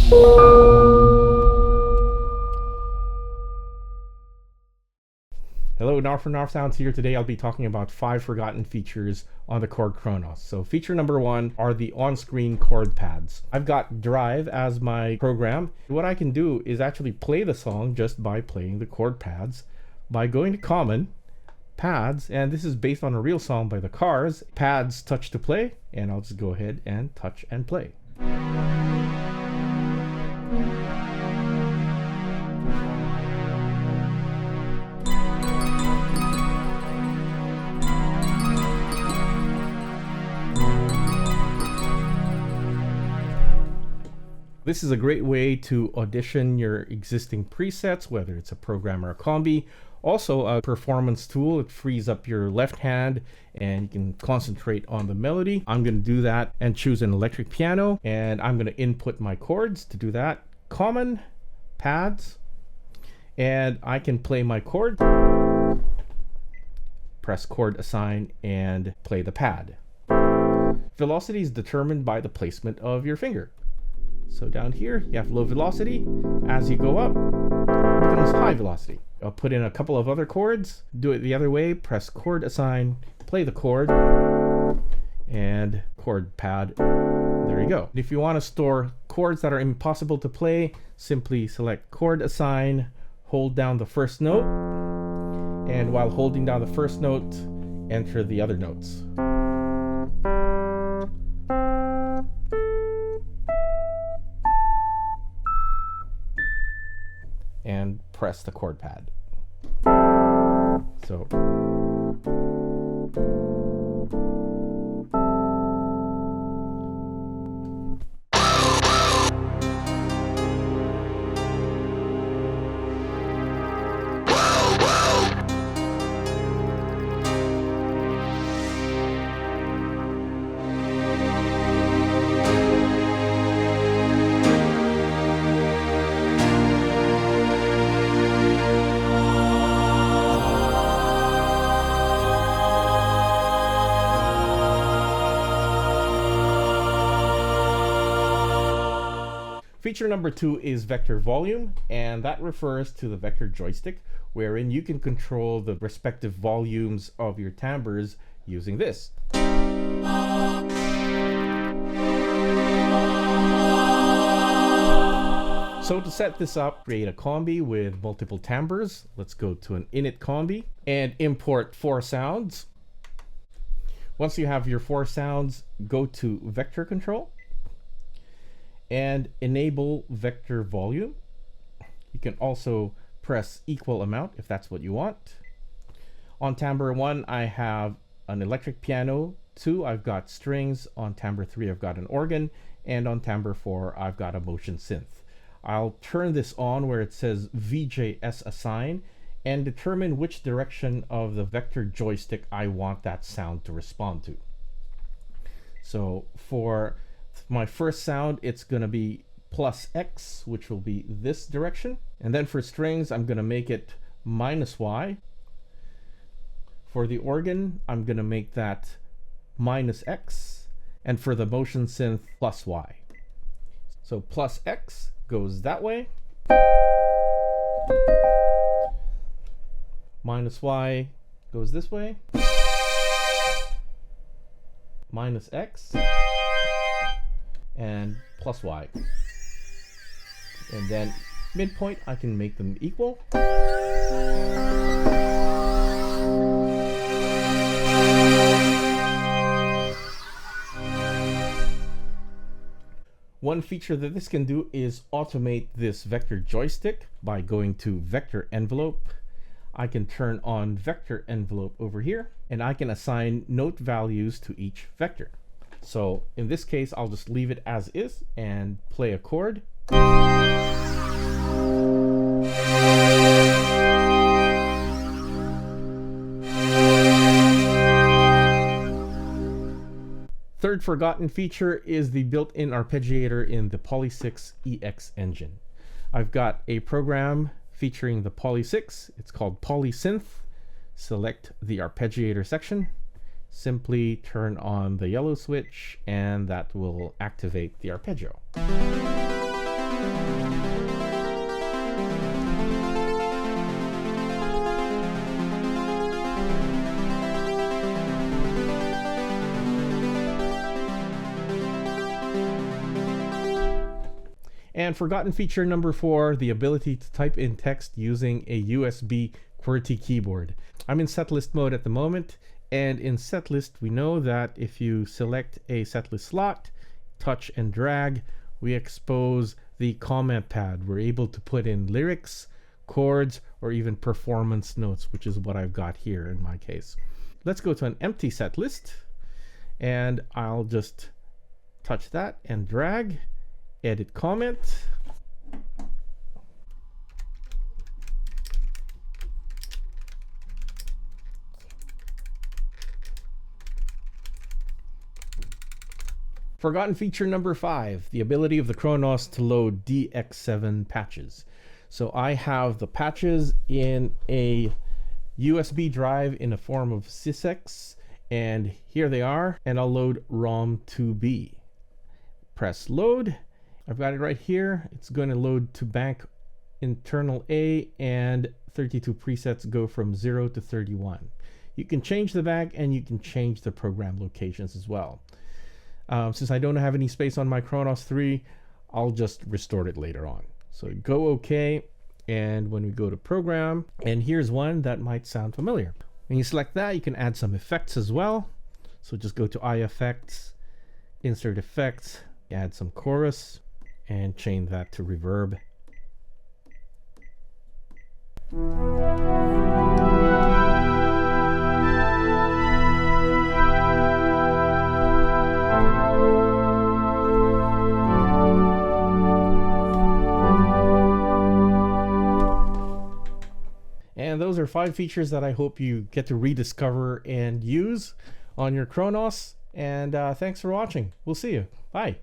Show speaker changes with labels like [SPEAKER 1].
[SPEAKER 1] Hello, Narf from Narf Sounds here. Today I'll be talking about 5 forgotten features on the Korg Kronos. So feature number 1 are the on-screen chord pads. I've got Drive as my program. What I can do is actually play the song just by playing the chord pads by going to Common, Pads, and this is based on a real song by the Cars. Pads, touch to play, and I'll just go ahead and touch and play. This is a great way to audition your existing presets, whether it's a program or a combi. Also a performance tool. It frees up your left hand and you can concentrate on the melody. I'm going to do that and choose an electric piano, and I'm going to input my chords. To do that, Common, Pads, and I can play my chord, press chord assign, and play the pad. Velocity is determined by the placement of your finger. So down here, you have low velocity. As you go up, it becomes high velocity. I'll put in a couple of other chords, do it the other way, press chord assign, play the chord, and chord pad. There you go. If you want to store chords that are impossible to play, simply select chord assign, hold down the first note, and while holding down the first note, enter the other notes. And press the chord pad. So feature number 2 is vector volume, and that refers to the vector joystick, wherein you can control the respective volumes of your timbres using this. So to set this up, create a combi with multiple timbres. Let's go to an init combi and import 4 sounds. Once you have your 4 sounds, go to vector control and enable vector volume. You can also press equal amount if that's what you want. On timbre 1, I have an electric piano. 2, I've got strings. On timbre 3, I've got an organ. And on timbre 4, I've got a motion synth. I'll turn this on where it says VJS assign and determine which direction of the vector joystick I want that sound to respond to. So for my first sound, it's going to be +X, which will be this direction. And then for strings, I'm going to make it -Y. For the organ, I'm going to make that -X. And for the motion synth, +Y. So +X goes that way. -Y goes this way. -X. And +Y. And then midpoint, I can make them equal. One feature that this can do is automate this vector joystick by going to vector envelope. I can turn on vector envelope over here, and I can assign note values to each vector. So in this case, I'll just leave it as is and play a chord. Third forgotten feature is the built-in arpeggiator in the Polysix EX engine. I've got a program featuring the Polysix. It's called Polysynth. Select the arpeggiator section. Simply turn on the yellow switch and that will activate the arpeggio. And forgotten feature number 4, the ability to type in text using a USB QWERTY keyboard. I'm in setlist mode at the moment, and in setlist we know that if you select a setlist slot, touch and drag, we expose the comment pad. We're able to put in lyrics, chords, or even performance notes, which is what I've got here in my case. Let's go to an empty setlist, and I'll just touch that and drag. Edit comment. Forgotten feature number 5, the ability of the Kronos to load DX7 patches. So I have the patches in a USB drive in a form of SysEx, and here they are, and I'll load ROM2B. Press load. I've got it right here. It's going to load to bank internal A, and 32 presets go from 0 to 31. You can change the bank and you can change the program locations as well. Since I don't have any space on my Kronos 3, I'll just restore it later on. So go OK, and when we go to program, and here's one that might sound familiar. When you select that, you can add some effects as well. So just go to iEffects, insert effects, add some chorus, and change that to reverb. And those are 5 features that I hope you get to rediscover and use on your Kronos. And thanks for watching. We'll see you. Bye.